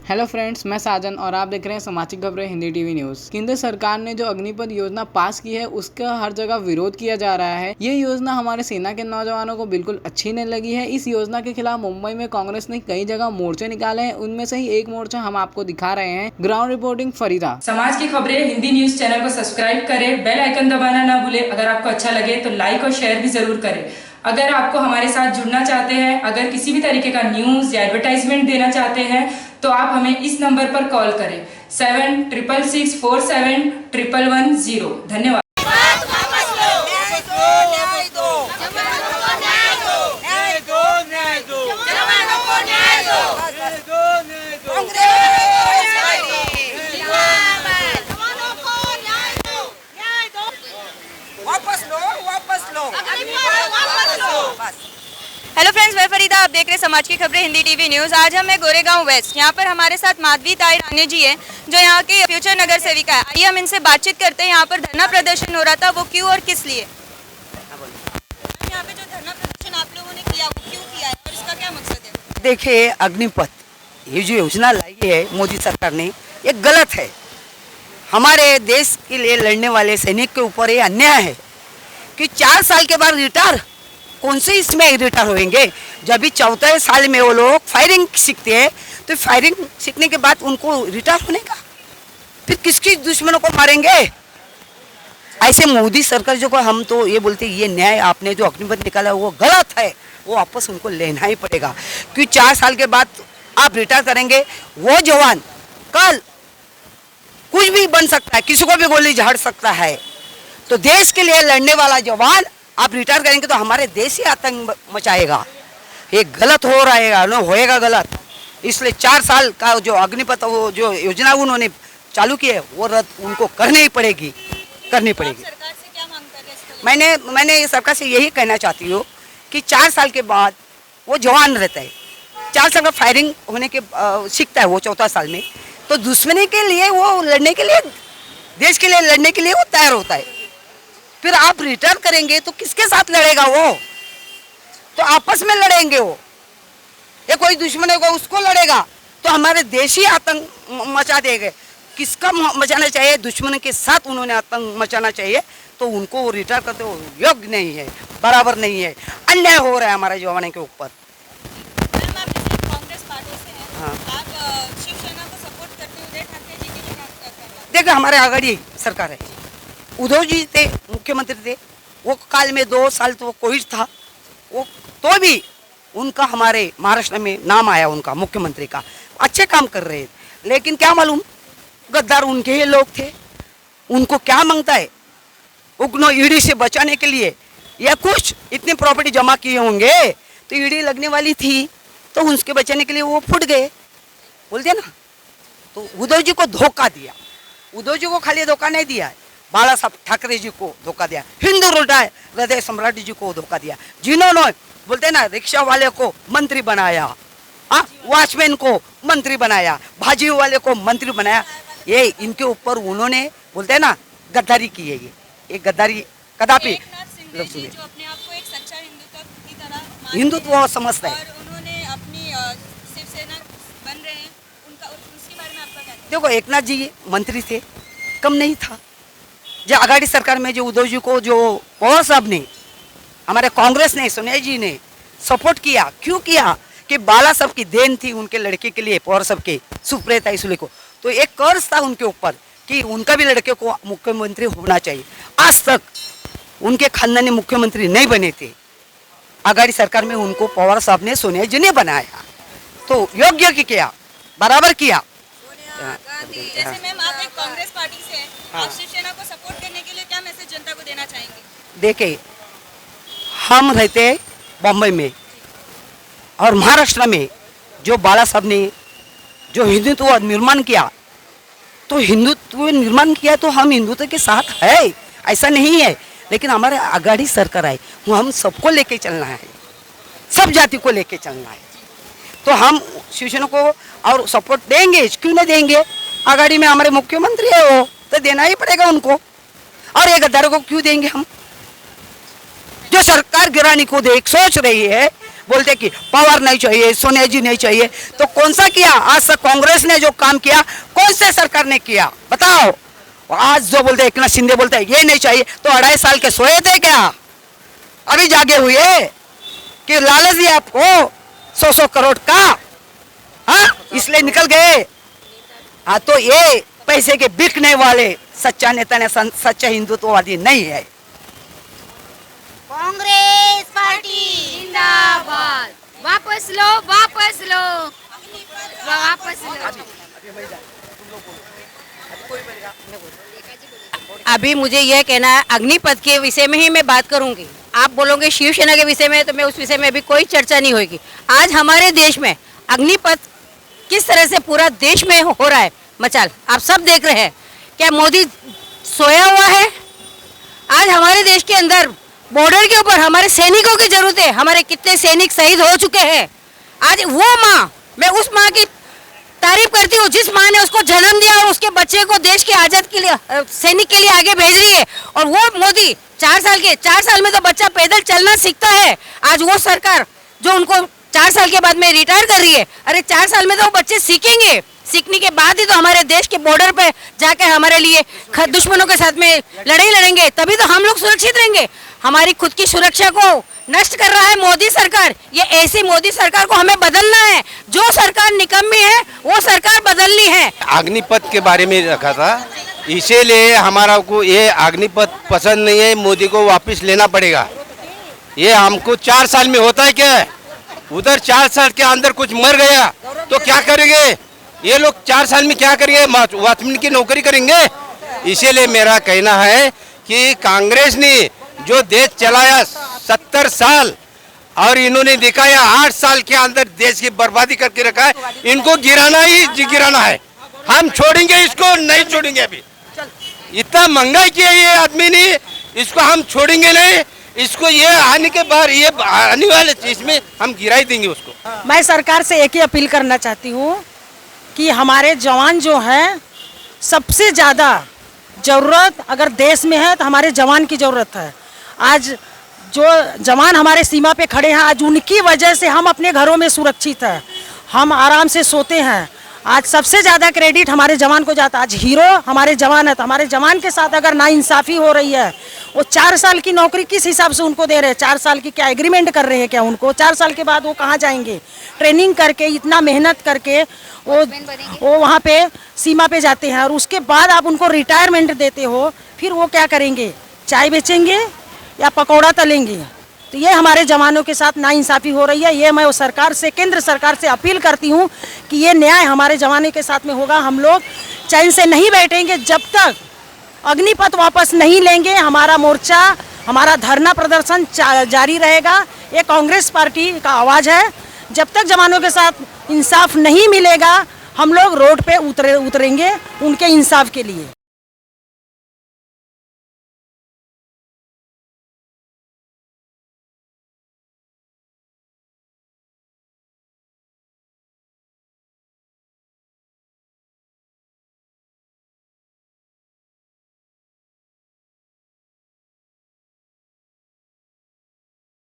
Hello friends, मैं साजन और आप देख रहे हैं समाचार खबरें हिंदी टीवी न्यूज। केंद्र सरकार ने जो अग्निपथ योजना पास की है उसका हर जगह विरोध किया जा रहा है। ये योजना हमारे सेना के नौजवानों को बिल्कुल अच्छी नहीं लगी है। इस योजना के खिलाफ मुंबई में कांग्रेस ने कई जगह मोर्चे निकाले हैं। उनमें से ही एक मोर्चा हम आपको दिखा रहे हैं। Ground reporting Farida. समाज की खबरें हिंदी न्यूज चैनल को सब्सक्राइब करें, बेल आइकन दबाना ना भूले। अगर आपको अच्छा लगे तो लाइक और शेयर भी जरूर करें। अगर आपको हमारे साथ जुड़ना चाहते हैं, अगर किसी भी तरीके का न्यूज या एडवर्टाइजमेंट देना चाहते हैं तो आप हमें इस नंबर पर कॉल करें 7666471110। धन्यवाद। हेलो फ्रेंड्स, मैं फरीदा, आप देख रहे हैं समाज की खबरें हिंदी टीवी न्यूज़। आज हम हैं गोरेगांव वेस्ट। यहाँ पर हमारे साथ माधवी ताई राणे जी हैं जो यहाँ की फ्यूचर नगर सेविका है। आइए हम इनसे बातचीत करते हैं। यहाँ पर धरना प्रदर्शन हो रहा था, वो क्यों और किस लिए? यहाँ पे जो धरना प्रदर्शन आप लोगों ने किया वो क्यों किया है और इसका क्या मकसद है? देखिए, अग्निपथ ये जो योजना लाई है मोदी सरकार ने, ये गलत है। हमारे देश के लिए लड़ने वाले सैनिक के ऊपर ये अन्याय है कि 4 साल के बाद रिटायर, कौन से इसमें रिटायर होंगे? जब भी 14 साल में वो लोग फायरिंग सीखते हैं तो फायरिंग सीखने के बाद उनको रिटायर होने का, फिर किसकी दुश्मनों को मारेंगे? ऐसे मोदी सरकार जो को हम तो ये बोलते ये न्याय आपने जो अग्निपथ निकाला वो गलत है, वो वापस उनको लेना ही पड़ेगा। क्योंकि 4 साल के बाद आप रिटायर करेंगे, वो जवान कल कुछ भी बन सकता है, किसी को भी गोली झाड़ सकता है। तो देश के लिए लड़ने वाला जवान आप रिटायर करेंगे तो हमारे देश ही आतंक मचाएगा। ये गलत हो रहेगा, ना होएगा गलत। इसलिए 4 साल का जो अग्निपथ वो जो योजना उन्होंने चालू की है वो रद्द उनको करनी पड़ेगी। सरकार से क्या मांग कर रहे हैं? मैंने सरकार से यही कहना चाहती हूँ कि 4 साल के बाद वो जवान रहता है, 4 साल का फायरिंग होने के सीखता है वो 14 साल में, तो दुश्मनी के लिए वो लड़ने के लिए, देश के लिए लड़ने के लिए वो तैयार होता है। फिर आप रिटर्न करेंगे तो किसके साथ लड़ेगा वो? तो आपस में लड़ेंगे वो, ये कोई दुश्मन होगा उसको लड़ेगा तो हमारे देश ही आतंक मचा देंगे। किसका मचाना चाहिए? दुश्मन के साथ उन्होंने आतंक मचाना चाहिए, तो उनको रिटायर करते हो योग्य नहीं है, बराबर नहीं है। अन्याय हो रहा है हमारे जवानों के ऊपर। कांग्रेस पार्टी से हैं, हाँ। आप शिवसेना को सपोर्ट करते हुए ठाकरे जी के लिए काम कर रहे हैं। देखो, हमारे आघाड़ी सरकार है, उद्धव जी थे मुख्यमंत्री थे, वो काल में 2 साल तो कोविड था, वो तो भी उनका हमारे महाराष्ट्र में नाम आया, उनका मुख्यमंत्री का अच्छे काम कर रहे हैं। लेकिन क्या मालूम, गद्दार उनके ही लोग थे। उनको क्या मांगता है? उनको ईडी से बचाने के लिए या कुछ इतनी प्रॉपर्टी जमा किए होंगे तो ईडी लगने वाली थी, तो उसके बचाने के लिए वो फुट गए, बोलते ना। तो उद्धव जी को धोखा दिया। उद्धव जी को खाली धोखा नहीं दिया, बाला साहब ठाकरे जी को धोखा दिया, हिंदू हृदय सम्राट जी को धोखा दिया, जिन्होंने बोलते ना रिक्शा वाले को मंत्री बनाया, वॉचमैन को मंत्री बनाया, भाजी वाले को मंत्री बनाया। ये इनके ऊपर उन्होंने बोलते हैं ना गद्दारी की है। ये गद्दारी कदापि जो अपने आप को एक सच्चा हिंदुत्व की तरह मानते हिंदुत्व हैं समझता है, और उन्होंने अपनी शिवसेना बन रहे हैं, उनका उसके बारे में आपका क्या कहना है? देखो एकनाथ जी मंत्री थे, कम नहीं था। जो आघाड़ी सरकार में जो उद्धव जी को जो पवार साहब ने, हमारे कांग्रेस ने, सोनिया जी ने सपोर्ट किया, क्यों किया? कि बाला साहब की देन थी उनके लड़के के लिए, पवार साहब के सुप्रिया सुले को, तो एक कर्ज था उनके ऊपर कि उनका भी लड़के को मुख्यमंत्री होना चाहिए। आज तक उनके खानदानी मुख्यमंत्री नहीं बने थे, आघाड़ी सरकार में उनको पवार साहब ने, सोनिया जी ने बनाया, तो योग्य की किया, बराबर किया। जैसे मैम आप एक कांग्रेस पार्टी से हैं, आप शिवसेना को सपोर्ट करने के लिए क्या मैसेज जनता को देना चाहेंगे? देखे, हम रहते बम्बई में और महाराष्ट्र में, जो बाला साहब ने जो हिंदुत्व निर्माण किया, तो हिंदुत्व निर्माण किया तो हम हिंदुत्व के साथ है, ऐसा नहीं है। लेकिन हमारे आघाड़ी सरकार है, वो हम सबको लेके चलना है, सब जाति को लेके चलना है। तो हम शिवसेना को और सपोर्ट देंगे, क्यों नहीं देंगे? आघाड़ी में हमारे मुख्यमंत्री है, वो तो देना ही पड़ेगा उनको। और ये गद्दारों को क्यों देंगे हम? जो जो सरकार गिराने को देख सोच रही है, बोलते कि पवार नहीं चाहिए, सोनिया जी नहीं चाहिए, तो कौन सा किया? आज तक कांग्रेस ने जो काम किया कौन से सरकार ने किया बताओ? आज जो बोलते एकनाथ शिंदे बोलते हैं ये नहीं चाहिए, तो 2.5 साल के सोए थे क्या? अभी जागे हुए कि लालच दिया आपको 100 करोड़ का, हाँ इसलिए निकल गए। हाँ तो ये पैसे के बिकने वाले सच्चा नेता ने सच्चा हिंदुत्ववादी नहीं है। कांग्रेस पार्टी जिंदाबाद। वापस लो, वापस लो, वापस लो। अभी मुझे यह कहना है, अग्निपथ के विषय में ही मैं बात करूंगी। आप बोलोगे शिवसेना के विषय में, तो मैं उस विषय में अभी कोई चर्चा नहीं होगी। आज हमारे देश में अग्निपथ किस तरह से पूरा देश में हो रहा है मचाल, आप सब देख रहे हैं। क्या मोदी सोया हुआ है? आज हमारे देश के अंदर बॉर्डर के ऊपर हमारे सैनिकों की जरूरत है। हमारे कितने सैनिक शहीद हो चुके हैं। आज वो माँ, मैं उस माँ की तारीफ करती हूँ जिस माँ ने उसको जन्म दिया और उसके बच्चे को देश के आजाद के लिए, सैनिक के लिए आगे भेज रही है। और वो मोदी 4 साल में तो बच्चा पैदल चलना सीखता है। आज वो सरकार जो उनको 4 साल के बाद में रिटायर कर रही है, अरे 4 साल में तो वो बच्चे सीखेंगे, सीखने के बाद ही तो हमारे देश के बॉर्डर पे जाकर हमारे लिए दुश्मनों के साथ में लड़ाई लड़ेंगे, तभी तो हम लोग सुरक्षित रहेंगे। हमारी खुद की सुरक्षा को नष्ट कर रहा है मोदी सरकार। ये ऐसी मोदी सरकार को हमें बदलना है। जो सरकार निकम्मी है वो सरकार बदलनी है। अग्निपथ के बारे में रखा था, इसीलिए हमारा को ये अग्निपथ पसंद नहीं है। मोदी को वापस लेना पड़ेगा। ये हमको 4 साल में होता है क्या? उधर 4 साल के अंदर कुछ मर गया तो क्या करेंगे? ये लोग 4 साल में क्या करेंगे? वॉचमैन की नौकरी करेंगे। इसीलिए मेरा कहना है कि कांग्रेस ने जो देश चलाया 70 साल और इन्होंने दिखाया 8 साल के अंदर देश की बर्बादी करके रखा है, इनको गिराना ही गिराना है। हम छोड़ेंगे इसको नहीं छोड़ेंगे। अभी इतना महंगाई किया ये आदमी ने, इसको हम छोड़ेंगे नहीं। इसको ये आने के बाद ये आने वाले चीज में हम गिरा ही देंगे उसको। मैं सरकार से एक ही अपील करना चाहती हूँ कि हमारे जवान जो हैं, सबसे ज़्यादा ज़रूरत अगर देश में है तो हमारे जवान की ज़रूरत है। आज जो जवान हमारे सीमा पे खड़े हैं, आज उनकी वजह से हम अपने घरों में सुरक्षित हैं, हम आराम से सोते हैं। आज सबसे ज़्यादा क्रेडिट हमारे जवान को जाता है। आज हीरो हमारे जवान है, तो हमारे जवान के साथ अगर नाइंसाफ़ी हो रही है, वो 4 साल की नौकरी किस हिसाब से उनको दे रहे हैं? 4 साल की क्या एग्रीमेंट कर रहे हैं क्या उनको? 4 साल के बाद वो कहाँ जाएंगे? ट्रेनिंग करके, इतना मेहनत करके वो वहाँ पे सीमा पे जाते हैं और उसके बाद आप उनको रिटायरमेंट देते हो, फिर वो क्या करेंगे? चाय बेचेंगे या पकौड़ा तलेंगे? तो ये हमारे जवानों के साथ नाइंसाफ़ी हो रही है। ये मैं सरकार से, केंद्र सरकार से अपील करती हूँ कि ये न्याय हमारे जवानों के साथ में होगा। हम लोग चैन से नहीं बैठेंगे जब तक अग्निपथ वापस नहीं लेंगे। हमारा मोर्चा, हमारा धरना प्रदर्शन जारी रहेगा। ये कांग्रेस पार्टी का आवाज़ है। जब तक जवानों के साथ इंसाफ नहीं मिलेगा, हम लोग रोड पे उतरेंगे उनके इंसाफ के लिए।